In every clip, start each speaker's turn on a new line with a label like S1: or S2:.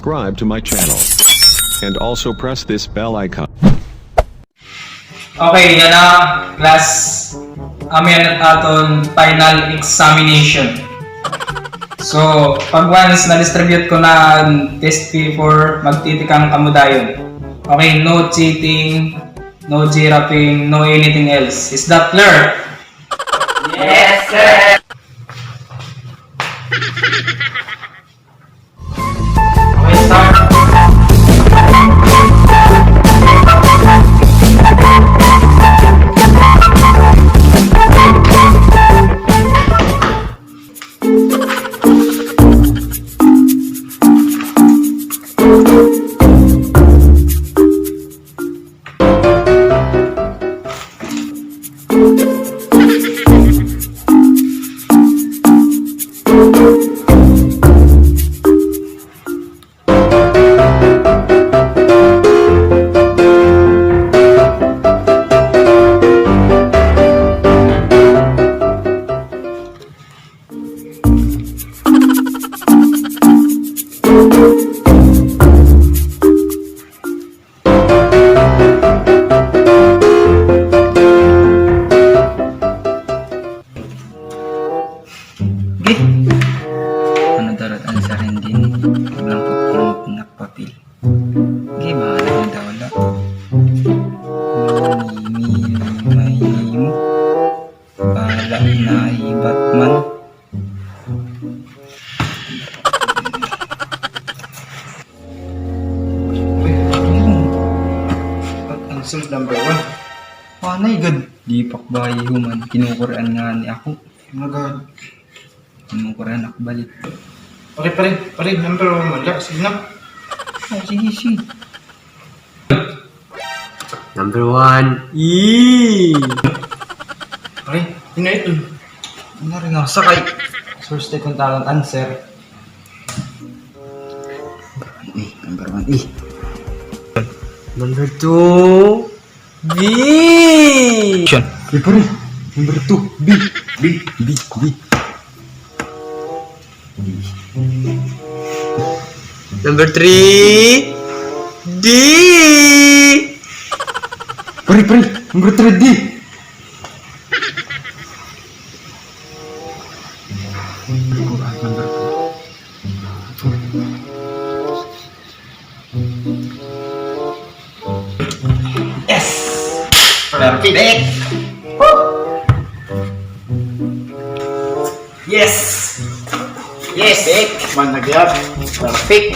S1: subscribe to my channel. And also press this bell icon.
S2: Okay, yan na, class. Amin at aton final examination. So, pag once na-distribute ko na test paper, magtitikang kamudayon. Okay, no cheating, no girapping, no anything else. Is that clear?
S3: Yes, sir!
S2: Okay, start.
S3: Ano darat ang sa rin din bilang kapag nakpapil. Okay, bahala ng dawala. May mo. Bahala na ibat man.
S2: Answer number 1.
S3: Panay gad. Di pakbayi human. Kinukuraan nga ni ako.
S2: Oh my God.
S3: Kinukuraan ako balik.
S2: Okay, pa rin. Number 1 wala. Sige na.
S3: Oh, sige.
S4: Number 1. Eee!
S2: Okay, yun na ito.
S3: Ano rin ako sakay. Source tayo kung talent answer. Number 1 eh.
S4: Number 2. B!
S3: Action.
S4: Ito rin. Number 2. B. Number 3. D!
S3: Pari. Number 3 D.
S2: Yes! Perfect! Yes! Managyap. Perfect!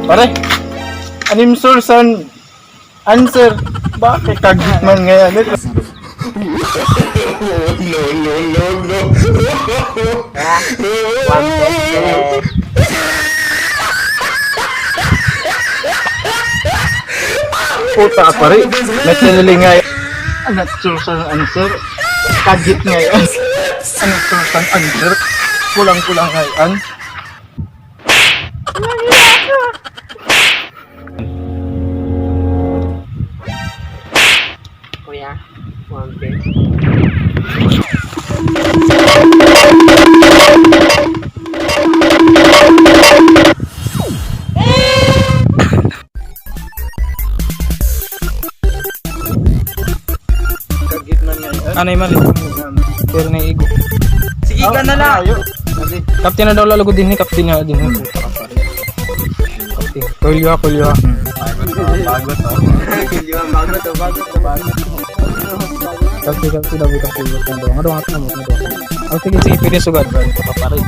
S5: Pare, anim source and answer. Bakit kagit man ngayon? Puta pare, nagtililing ngayon. Anak source and answer. Kagit ngayon. Anak source and answer. Kulang-kulang ngayon.
S4: Kuya, 1 page.
S5: Anay mali. Pero na igo.
S3: Sige ka na lang.
S5: Kapten na daw lalago din ni kapten na din. Kapten. Kulyo.
S3: Bago to.
S5: Kapten daw kapten daw. Ano nga mo. Sige, pwede sugad. Pare.